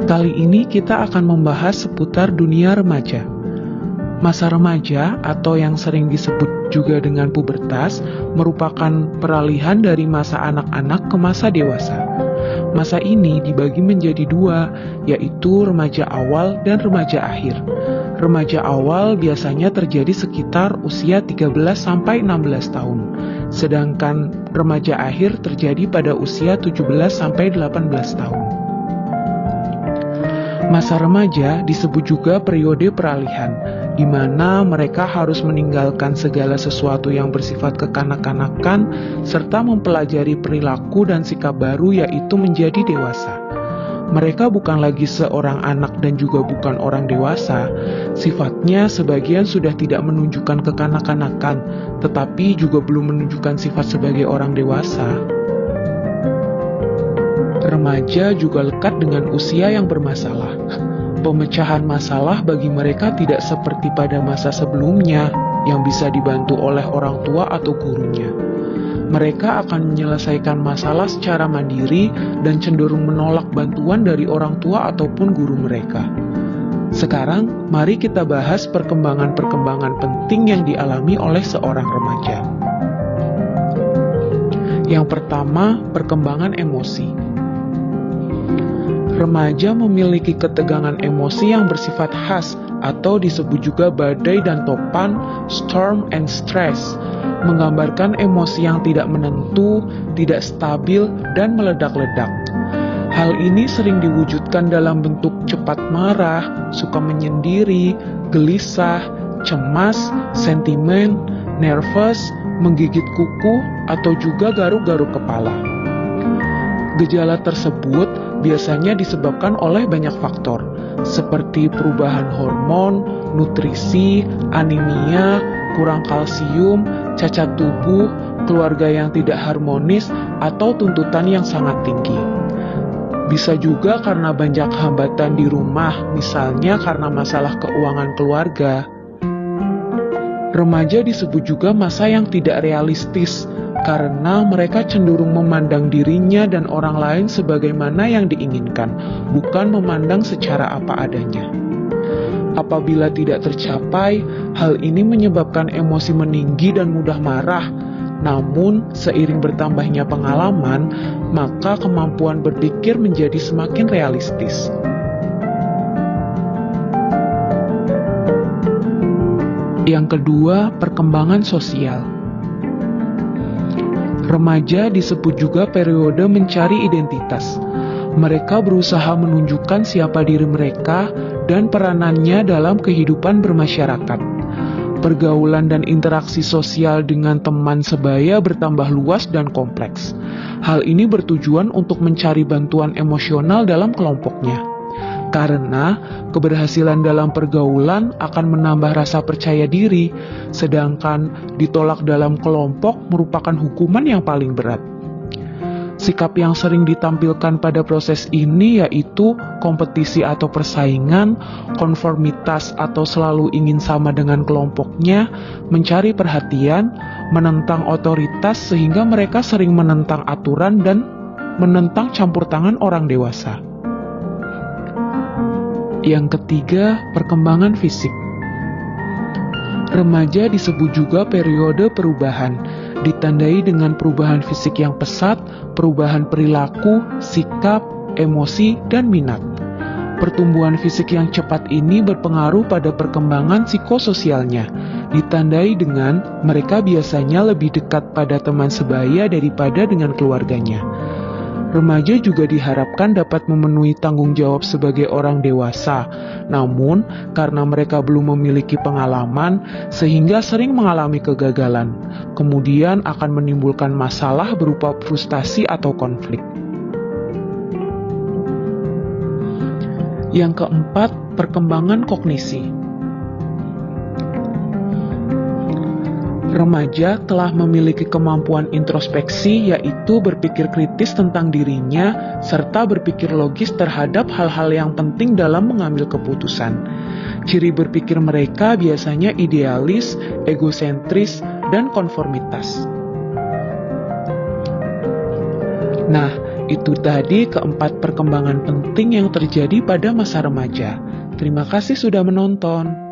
Kali ini kita akan membahas seputar dunia remaja. Masa remaja atau yang sering disebut juga dengan pubertas merupakan peralihan dari masa anak-anak ke masa dewasa. Masa ini dibagi menjadi dua, yaitu remaja awal dan remaja akhir. Remaja awal biasanya terjadi sekitar usia 13-16 tahun, sedangkan remaja akhir terjadi pada usia 17-18 tahun. Masa remaja disebut juga periode peralihan, di mana mereka harus meninggalkan segala sesuatu yang bersifat kekanak-kanakan serta mempelajari perilaku dan sikap baru, yaitu menjadi dewasa. Mereka bukan lagi seorang anak dan juga bukan orang dewasa. Sifatnya sebagian sudah tidak menunjukkan kekanak-kanakan, tetapi juga belum menunjukkan sifat sebagai orang dewasa. Remaja juga lekat dengan usia yang bermasalah. Pemecahan masalah bagi mereka tidak seperti pada masa sebelumnya yang bisa dibantu oleh orang tua atau gurunya. Mereka akan menyelesaikan masalah secara mandiri dan cenderung menolak bantuan dari orang tua ataupun guru mereka. Sekarang, mari kita bahas perkembangan-perkembangan penting yang dialami oleh seorang remaja. Yang pertama, perkembangan emosi. Remaja memiliki ketegangan emosi yang bersifat khas atau disebut juga badai dan topan, storm and stress, menggambarkan emosi yang tidak menentu, tidak stabil, dan meledak-ledak. Hal ini sering diwujudkan dalam bentuk cepat marah, suka menyendiri, gelisah, cemas, sentimen, nervous, menggigit kuku, atau juga garuk-garuk kepala. Gejala tersebut biasanya disebabkan oleh banyak faktor, seperti perubahan hormon, nutrisi, anemia, kurang kalsium, cacat tubuh, keluarga yang tidak harmonis, atau tuntutan yang sangat tinggi. Bisa juga karena banyak hambatan di rumah, misalnya karena masalah keuangan keluarga. Remaja disebut juga masa yang tidak realistis, karena mereka cenderung memandang dirinya dan orang lain sebagaimana yang diinginkan, bukan memandang secara apa adanya. Apabila tidak tercapai, hal ini menyebabkan emosi meninggi dan mudah marah. Namun, seiring bertambahnya pengalaman, maka kemampuan berpikir menjadi semakin realistis. Yang kedua, perkembangan sosial. Remaja disebut juga periode mencari identitas. Mereka berusaha menunjukkan siapa diri mereka dan peranannya dalam kehidupan bermasyarakat. Pergaulan dan interaksi sosial dengan teman sebaya bertambah luas dan kompleks. Hal ini bertujuan untuk mencari bantuan emosional dalam kelompoknya. Karena keberhasilan dalam pergaulan akan menambah rasa percaya diri, sedangkan ditolak dalam kelompok merupakan hukuman yang paling berat. Sikap yang sering ditampilkan pada proses ini yaitu kompetisi atau persaingan, konformitas atau selalu ingin sama dengan kelompoknya, mencari perhatian, menentang otoritas sehingga mereka sering menentang aturan dan menentang campur tangan orang dewasa. Yang ketiga, perkembangan fisik. Remaja disebut juga periode perubahan, ditandai dengan perubahan fisik yang pesat, perubahan perilaku, sikap, emosi, dan minat. Pertumbuhan fisik yang cepat ini berpengaruh pada perkembangan psikososialnya, ditandai dengan mereka biasanya lebih dekat pada teman sebaya daripada dengan keluarganya. Remaja juga diharapkan dapat memenuhi tanggung jawab sebagai orang dewasa, namun karena mereka belum memiliki pengalaman, sehingga sering mengalami kegagalan, kemudian akan menimbulkan masalah berupa frustasi atau konflik. Yang keempat, perkembangan kognisi. Remaja telah memiliki kemampuan introspeksi, yaitu berpikir kritis tentang dirinya, serta berpikir logis terhadap hal-hal yang penting dalam mengambil keputusan. Ciri berpikir mereka biasanya idealis, egosentris, dan konformitas. Nah, Itu tadi keempat perkembangan penting yang terjadi pada masa remaja. Terima kasih sudah menonton.